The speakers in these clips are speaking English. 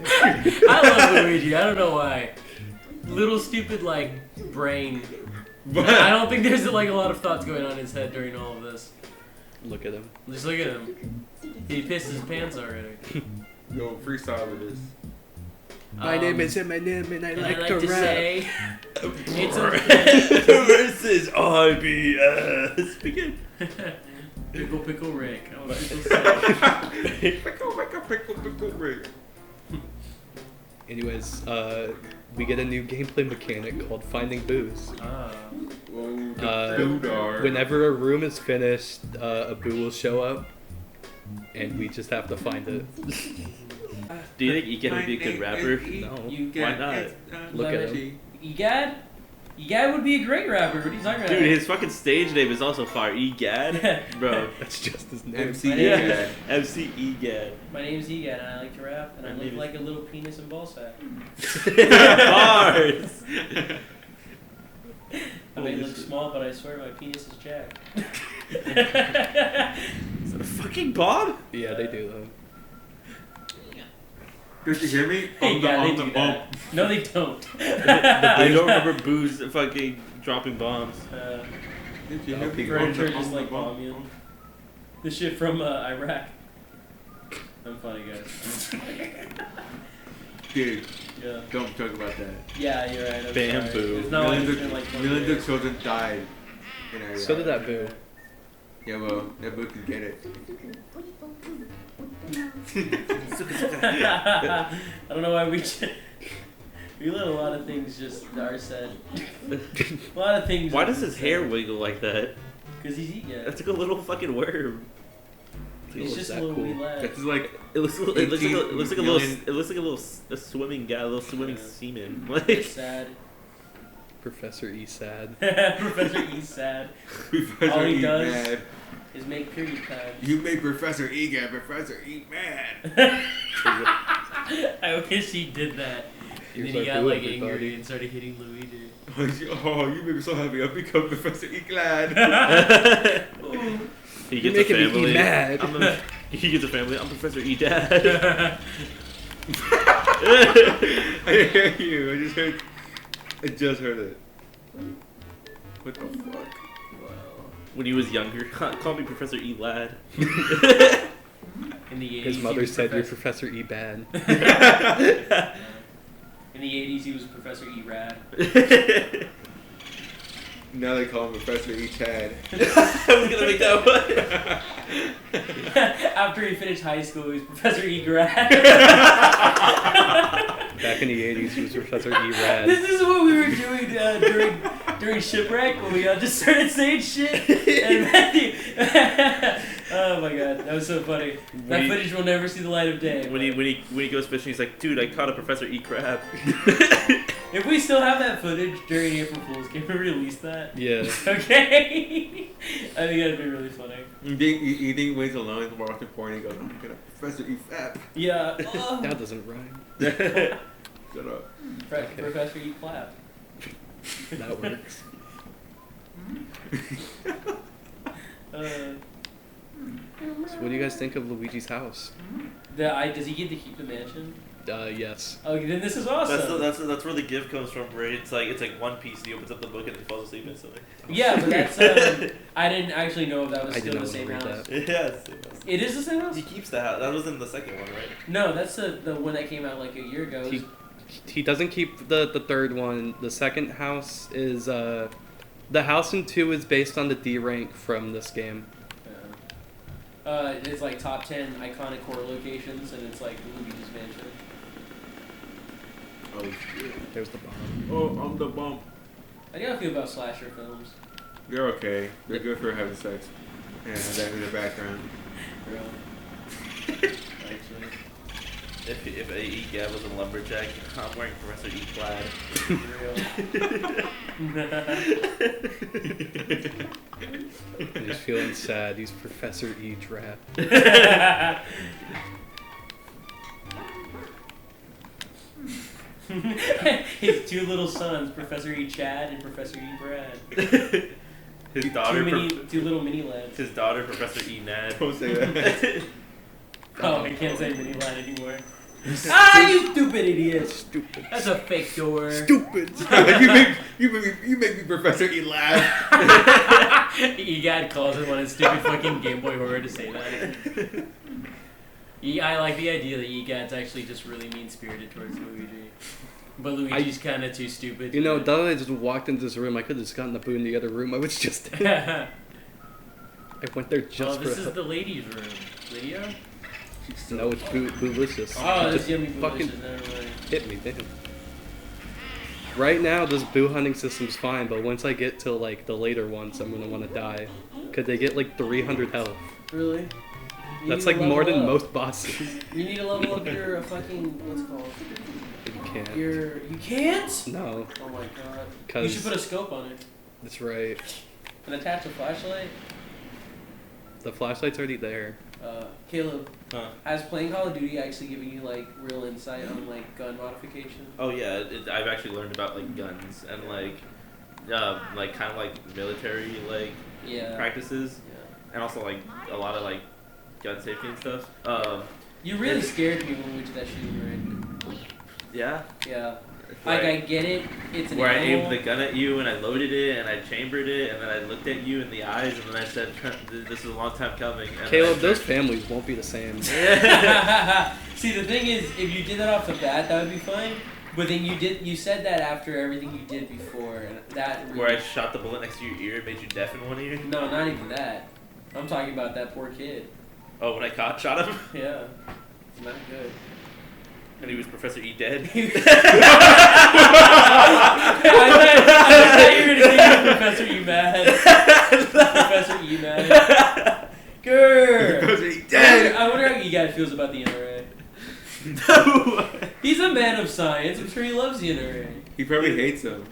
I love Luigi. I don't know why. Little stupid like brain. I don't think there's like a lot of thoughts going on in his head during all of this. Look at him. Just look at him. He pissed his pants already. Yo, freestyle with this. My name is Eminem and I like to rap. Say, it's okay. Versus IBS. Begin. Pickle Rick. I want people say. Pickle Rick. Anyways, we get a new gameplay mechanic called Finding Boos. Whenever a room is finished, a boo will show up, and we just have to find it. Do you think Egad would be a good rapper? No. Why not? Look at him. Egad? Egad would be a great rapper. What are you talking about? Dude, his fucking stage name is also fire. Egad? Bro. That's just his name. MC Egad. MC Egad. My name's Egad, and I like to rap, and I look like a little penis and ball sack. Bars! I may look small, but I swear my penis is jacked. Is that a fucking bomb? Yeah, they do though. Did you hear me? Yeah, they do that. No, they don't. I don't remember Boo's fucking dropping bombs. Did you hear me? Furniture just like bomb you. The shit from Iraq. I'm funny, guys. Dude, Yeah. don't talk about that. Yeah, you're right. I'm Bamboo. sorry. There's no way it's been like 20 Millions of years. children died in Iraq. So did that boo. Yeah, well, that boo can get it. I don't know why we let a lot of things just are said. A lot of things. Why does his hair wiggle like that? Because he's eating. That's like a little fucking worm. He's just a that little cool? wee lad. That's like It looks like a little swimming Yeah. seaman. It's Like sad. Professor E sad. Professor E's sad. Professor All he E does- mad. Is make period time. You make Professor Egad Professor E mad. I wish he did that. And Here's then he our got boo, like everybody. angry and started hitting Luigi. Oh, you make me so happy. I've become Professor Egad. He You're gets a making me family. E mad. He gets a family. I'm Professor E Dad. I hear you. I just heard it. What the fuck? When he was younger, call me Professor E Lad. In the 80s, His he mother was said you're Professor E bad. In the 80s, he was Professor E Rad. Now they call him Professor E Chad. I was gonna make that one. After he finished high school, he was Professor E Grad. Back in the 80s, he was Professor E rad. This is what we were doing during Shipwreck, when we all just started saying shit. And Matthew, oh my god, that was so funny. That footage will never see the light of day. When he goes fishing, he's like, dude, I caught a Professor E crab. If we still have that footage during April Fool's, can we release that? Yeah. Okay. I think that'd be really funny. You think Wayne's alone and watching porn and he goes, I'm gonna Professor E Fap. Yeah. That doesn't rhyme. Shut up. Professor E Clap. That works. So what do you guys think of Luigi's house? Does he get to keep the mansion? Yes. Oh, then this is awesome. That's where the gift comes from, where it's like One Piece. And he opens up the book and he falls asleep instantly. Yeah, but that's. I didn't actually know if that was I still did the not same read house. that. Yeah, it's the same house. It is the same house? He keeps the house. That was in the second one, right? No, that's the one that came out like a year ago. He doesn't keep the third one. The second house is the house in 2 is based on the D rank from this game. It's like top 10 iconic horror locations, and it's like Luigi's Mansion. Oh shit. There's the bomb. Oh, I'm the bump. How do y'all feel about slasher films? They're okay. They're good for having sex. And have that in the background. Real. Actually. If A.E. Gab was a lumberjack, I'm wearing Professor E plaid. And he's feeling sad. He's Professor E trap. His two little sons, Professor E Chad and Professor E Brad. His daughter, Two little mini lads. his daughter, Professor E Nad. Don't say that. Oh, I can't say mini lad anymore. Ah, you stupid idiot! Stupid. That's a fake door. Stupid. you make me Professor E laugh. EGAD calls him on his stupid fucking Game Boy Horror to say that. I like the idea that EGAD's actually just really mean-spirited towards Luigi. But Luigi's kind of too stupid. You know, now that I just walked into this room, I could have just gotten the boo in the other room. I was just I went there just for... this is the ladies' room. Lydia? No, it's boolicious. Oh, Just that's gonna be fucking delicious. Never mind. hit me, damn. Right now, this boo hunting system's fine, but once I get to, like, the later ones, I'm gonna want to die. Could they get, like, 300 health? Really? You That's, need to like, more level than up. most bosses. You need to level up your fucking... What's it called? You can't. You can't? No, Oh my god. You because... should put a scope on it. That's right. And attach a flashlight. The flashlight's already there. Caleb, Huh? has playing Call of Duty actually giving you like real insight on like gun modification? Oh yeah, I've actually learned about like guns and like kind of like military like Yeah. practices, Yeah. and also like a lot of like gun safety and stuff. You really scared me when we did that shooting range. Yeah. Yeah. Where Like I get it. It's an where I animal. aimed the gun at you and I loaded it and I chambered it and then I looked at you in the eyes and then I said, "This is a long time coming." And Caleb, those families won't be the same. See, the thing is, if you did that off the bat, that would be fine. But then you said that after everything you did before, and that. Really, where I shot the bullet next to your ear and made you deaf in one ear. No, not even that. I'm talking about that poor kid. Oh, when I shot him, Yeah. It's not good. and he was Professor E dead. I thought you were gonna say Professor E mad. Professor E mad. Grr. Professor E dead. I wonder how EGAD feels about the NRA. No. He's a man of science. I'm sure he loves the NRA. He probably hates them.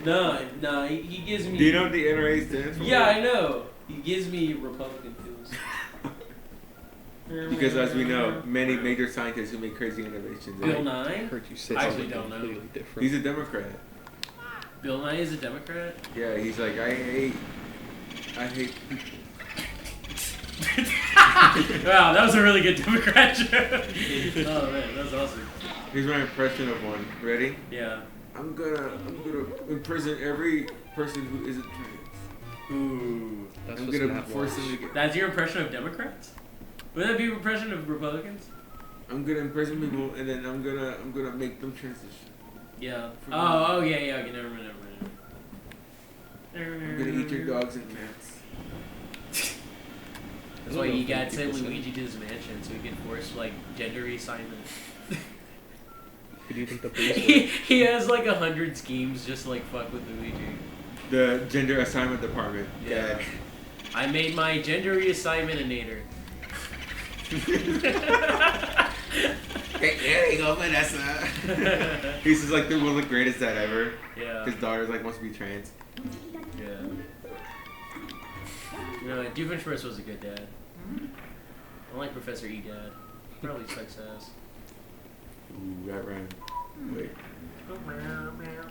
No, he gives me. Do you know what the NRA stands for? Yeah, I know. He gives me Republican feels. Because as we know, many major scientists who make crazy innovations. Bill right? Nye? I heard you say I actually something don't know. completely different. He's a Democrat. Bill Nye is a Democrat? Yeah, he's like, I hate. Wow, that was a really good Democrat joke. Oh man, that was awesome. Here's my impression of one. Ready? Yeah. I'm gonna imprison every person who isn't trans. Ooh. That's I'm what's gonna Matt force wants. them to get. That's your impression of Democrats? Would that be your impression of Republicans? I'm gonna imprison people and then I'm gonna make them transition. Yeah. Oh yeah. Okay, never mind. I'm gonna eat your dogs and cats. That's why EGAD said Luigi to his mansion so he could force like gender reassignment. Who do you think the police he has like 100 schemes just to, like fuck with Luigi. The gender assignment department. Yeah. I made my gender reassignment-inator. Hey, there you go, Vanessa. He's just like one of the greatest dad ever. Yeah. His daughter's like wants to be trans. Yeah. You know, Doofenshmirtz was a good dad. I like Professor E dad. Probably sucks ass. Ooh, that rhyme. Wait.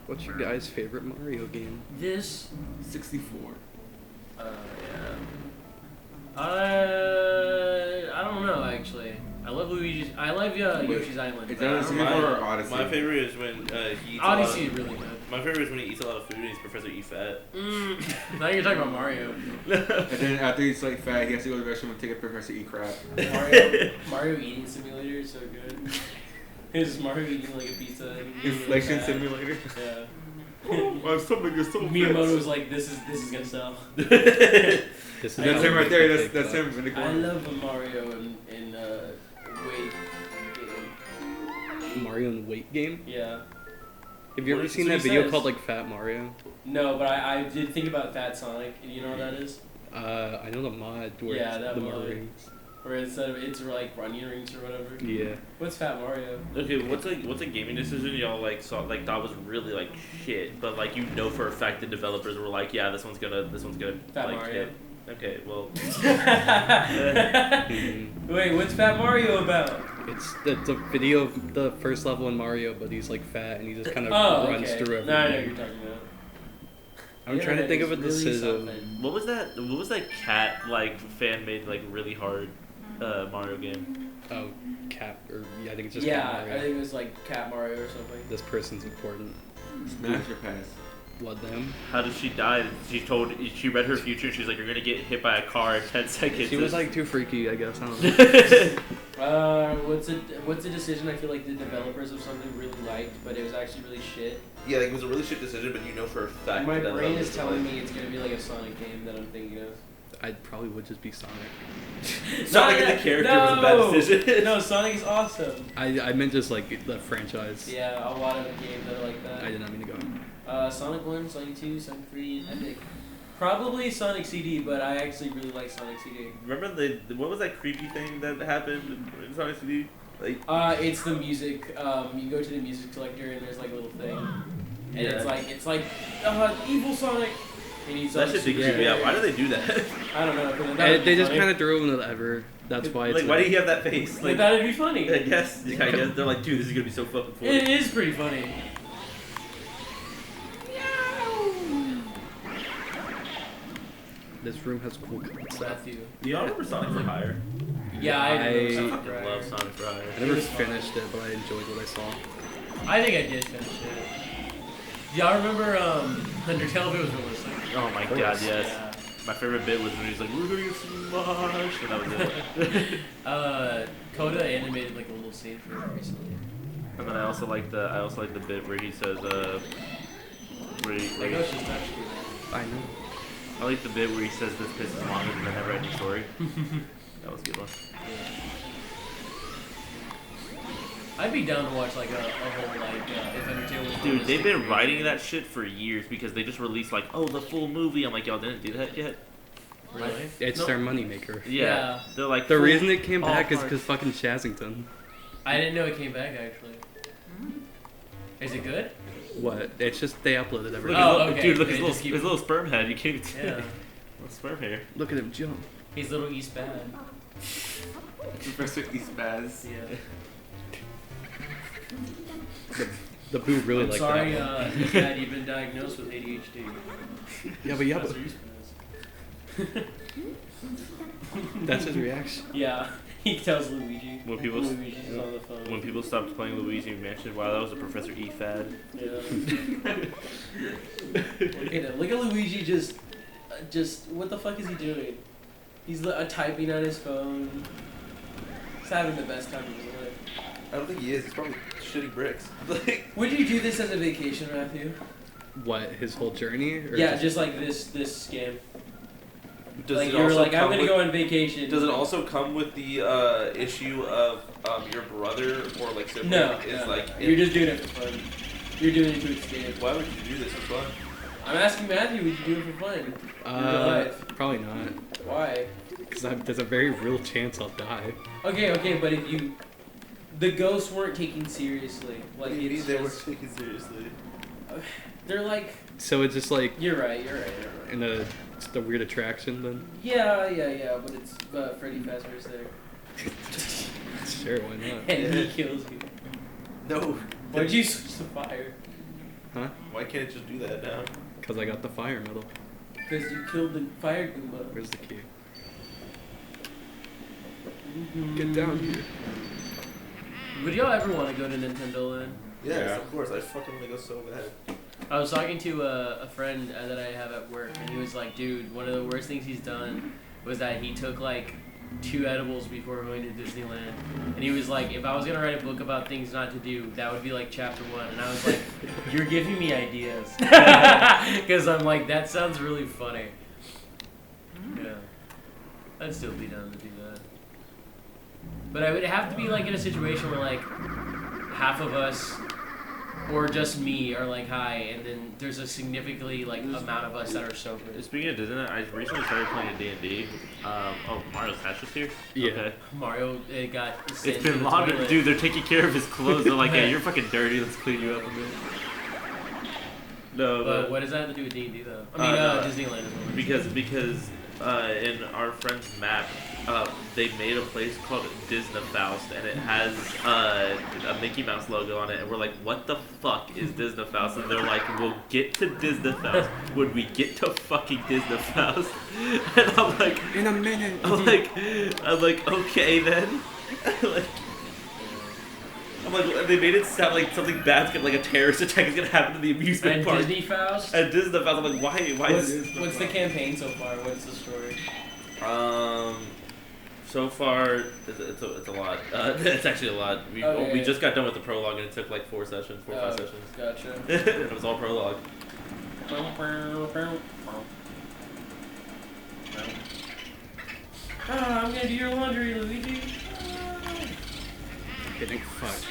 What's your guys' favorite Mario game? This. 64. Yeah. I don't know actually. I love Luigi's. I love Yoshi's Island. Is but I that a don't 64 know. or Odyssey? My favorite is when he eats Odyssey a is lot really good. my favorite is when he eats a lot of food and he's Professor E fat. Now you're talking about Mario. And then after he's like fat, he has to go to the restroom and take a Professor E crap. Mario eating simulator is so good. His Mario eating like a pizza. And he's getting Inflation fat. simulator. Yeah. My stomach is so Miyamoto was like, this is gonna sell. This is That's him right there. That's him in the I corner. love a Mario in Wait game. Mario and Weight game. Yeah. Have you ever That's seen what that he video says. called like Fat Mario? No, but I did think about Fat Sonic. You know what that is? I know the mod where Yeah, it's that the mod. Mario rings. Where instead of it's like onion rings or whatever. Yeah. What's Fat Mario? Okay, what's a gaming decision y'all like saw like thought was really like shit, but like you know for a fact the developers were like, yeah, this one's gonna Fat like Mario. hit. Okay, well, Mhm. Wait, what's Fat Mario about? It's a video of the first level in Mario, but he's like fat and he just kind of Oh, runs okay. through everything. No, I know what you're talking about. I'm trying to think of a Really decision. something. what was that cat like fan made like really hard? Mario game? Oh, Cat, or yeah, I think it's just Yeah, Cat I Mario. think it was like Cat Mario or something. This person's important. Smash or pass? What, them? How did she die? She read her future. She's like, you're gonna get hit by a car in 10 seconds. She was like too freaky, I guess. I don't know. What's a decision I feel like the developers of something really liked, but it was actually really shit? Yeah, like it was a really shit decision, but you know for a fact. My that brain that is was telling like- me it's gonna be like a Sonic game that I'm thinking of. I probably would just be Sonic. Sonic as a character was a bad decision. No, Sonic is awesome. I meant just like the franchise. Yeah, a lot of games that are like that. I did not mean to go. Sonic 1, Sonic 2, Sonic 3, Epic. Probably Sonic CD, but I actually really like Sonic CD. Remember what was that creepy thing that happened in Sonic CD? Like, It's the music. You go to the music selector and there's like a little thing, and Yeah. it's like evil Sonic. And he's that like, shit did super creep me out. Why scary. do they do that? I don't know. 'Cause I thought And it'd be they just funny. kind of threw him into the ever. That's why it's Like, why do you have that face? They Like, thought it'd be funny. I guess they're like, dude, this is gonna be so fucking funny. It is pretty funny. This room has cool concept. Matthew. Do y'all remember Sonic for Hire? Yeah, I I do. I Sonic fucking Rider. love Sonic for Hire. I never It was fun. finished it, but I enjoyed what I saw. I think I did finish it. Do y'all remember Undertale if it was realistic? Oh my course. god, yes. Yeah. My favorite bit was when he was like, we're gonna get smashed, and that was it. Coda animated like a little scene for it recently. And then I also like the bit where he says, where he, Like, it's just actually that. I know. I like the bit where he says this pisses is longer than the never-ending story. That was a good one. I'd be down to watch like a whole like if Undertale was Dude, realistic they've been movie. writing that shit for years because they just released like, oh, the full movie. I'm like, y'all didn't do that yet? Really? It's No. their moneymaker. Yeah. Yeah. They're like, The full- reason it came all back is parts. because fucking Shazington. I didn't know it came back actually. Is it good? What? It's just they uploaded Look everything. at Oh, his little, okay. dude, look They at his just keep- little sperm head. You can't even see Yeah. it. Little sperm hair. Look at him jump. He's little East Bad. Professor Eastbaz. Yeah. The boo really I'm liked sorry, that one. East Bad, you've been diagnosed with ADHD. Yeah, but That's what East Bad that's his reaction. is. Yeah. He tells Luigi. When people- Luigi's on the phone. When people stopped playing Luigi Mansion, wow, that was a Professor E fad. Yeah. Look at Luigi just what the fuck is he doing? He's typing on his phone. He's having the best time of his life. I don't think he is. He's probably shitting bricks. Like, Would you do this as a vacation, Matthew? What, his whole journey? Or Yeah, just like this scam. does Like it you were also like, I'm come gonna with, go on vacation. Does it also come with the issue of your brother or like sibling No, is no, like? you're just doing it for fun. You're doing it to escape. Why would you do this for fun? I'm asking Matthew, would you do it for fun? In real life. Probably not. Why? Because there's a very real chance I'll die. Okay, but if you, the ghosts weren't taken seriously. Like What do you mean it's they were just, taken seriously? they're like, So it's just like you're right. in a just a weird attraction then. Yeah, but it's Freddy Fazbear's there, Sure, why not? and he kills you. No. Why'd you switch to fire? Huh? Why can't it just do that now? Because I got the fire medal. Because you killed the fire Goomba. Where's the key? Get down here. Would y'all ever want to go to Nintendo Land? Yes, Yeah. of course. I fucking want to go so bad. I was talking to a friend that I have at work, and he was like, dude, one of the worst things he's done was that he took like 2 edibles before going to Disneyland. And he was like, if I was going to write a book about things not to do, that would be like chapter 1. And I was like, you're giving me ideas. Because I'm like, that sounds really funny. Yeah. I'd still be down to do that. But I would have to be like in a situation where like half of us or just me are like high, and then there's a significantly like amount of us that are sober. Speaking of Disney, I recently started playing D&D. Oh, Mario's Hatch is here? Yeah. Okay. Mario got sent It's to been the longer. toilet. Dude, they're taking care of his clothes. They're like, hey, you're fucking dirty. Let's clean you up a bit. No, But but what does that have to do with D&D though? I mean, no. Disneyland as well. because in our friend's map, they made a place called Disney Faust, and it has a Mickey Mouse logo on it. And we're like, what the fuck is Disney Faust? And they're like, we'll get to Disney Faust when we get to fucking Disney Faust. And I'm like, In a minute. I'm like, okay then. I'm like, they made it sound like something bad's gonna, like a terrorist attack is gonna happen to the amusement And park. Disney Faust? At Disney Faust, I'm like, why What's the campaign so far? What's the story? So far, it's a lot. It's actually a lot. We just got done with the prologue and it took like 4 sessions, 4 or 5 sessions. Gotcha. It was all prologue. I'm gonna do your laundry, Luigi. Getting fucked.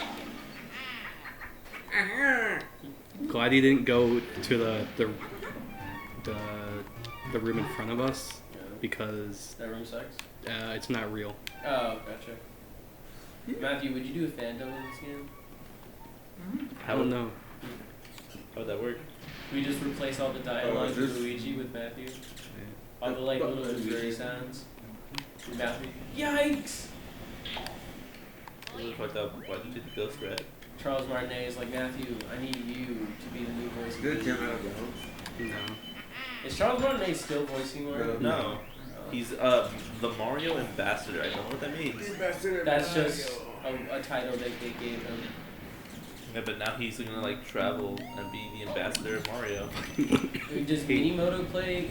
Glad he didn't go to the room in front of us because That room sucks. it's not real. Oh, gotcha. Matthew, would you do a Phantom in this game? I don't know. How would that work? We just replace all the dialogue is with this- Luigi with Matthew. All the like little Luigi sounds. Matthew. Yikes! Really fucked up. Why did you do the ghost rat? Charles Martinet is like, Matthew, I need you to be the new voice of Did it Luigi. come out of the house? No. Is Charles Martinet still voicing Mario? No. He's the Mario ambassador. I don't know what that means. That's just a title that they gave him. Yeah, but now he's gonna like travel and be the ambassador of Mario. Does Minimoto play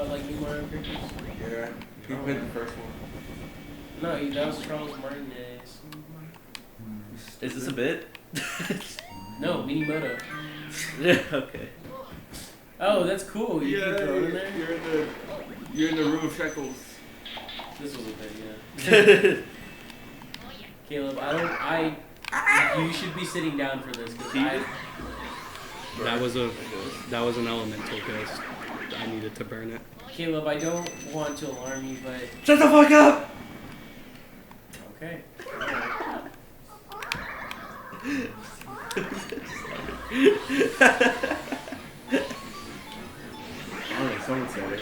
like new Mario characters? Yeah, he played the first one. No, that was Charles Martinet's. Is this a bit? No, Minimoto. Yeah. Okay. Oh, that's cool. You can throw it in there. You're in the room of shekels. This was a bit, yeah. Caleb, you should be sitting down for this because That was an elemental ghost. I needed to burn it. Caleb, I don't want to alarm you, but Shut the fuck up! okay. Alright, someone said it.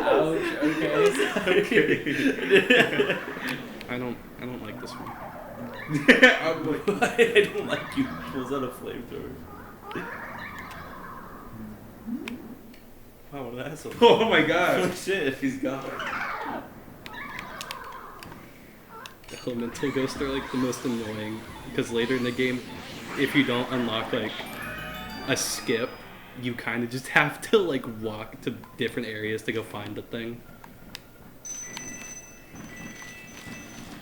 Ouch. Okay. I don't like this one. I'm like, I don't like you. Pulls out a flamethrower. Wow, what an asshole. oh my god. Oh shit. He's gone. Elemental ghosts are like the most annoying because later in the game, if you don't unlock like a skip, you kind of just have to like walk to different areas to go find the thing.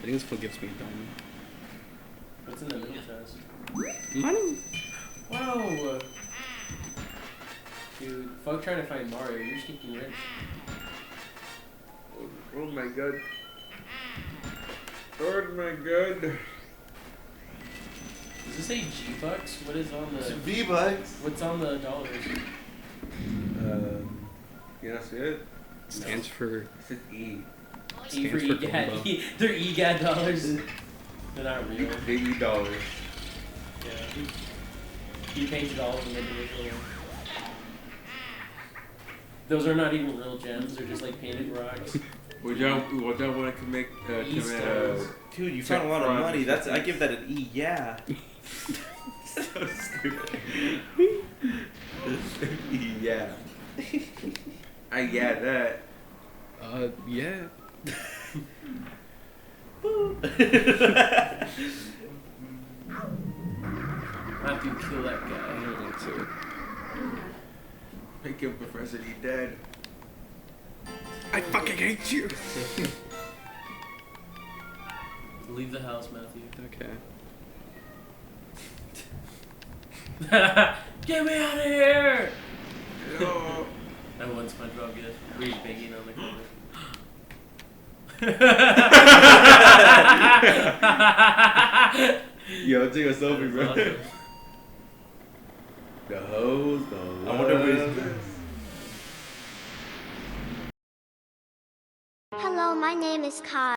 I think this one gives me a diamond. What's in the middle chest? Money. Whoa. Dude, fuck trying to find Mario. You're stinking rich. Oh my god. Oh my god. Does this say G-Bucks? What is on the... V-Bucks. What's on the dollars? You know, see it? Stands for It says E. E for Stands for EGAD. Columbo. They're EGAD dollars. They're not real. Big E dollars. Yeah. He painted all of them individually. Those are not even real gems. They're just like painted rocks. Would y'all want to make E-stones. Dude, you found a lot of money. I give that an E, yeah. so stupid. yeah. Yeah that. Yeah. Matthew, kill that I guy. don't want to. Make him Professor E dead. I fucking hate you. Leave the house, Matthew. Okay. Get me out of here! Oh. That one SpongeBob gif where he's banging on the corner. Yo, take a selfie, bro. That's awesome. The hose, the I wonder what he's love. doing. Hello, my name is Kai.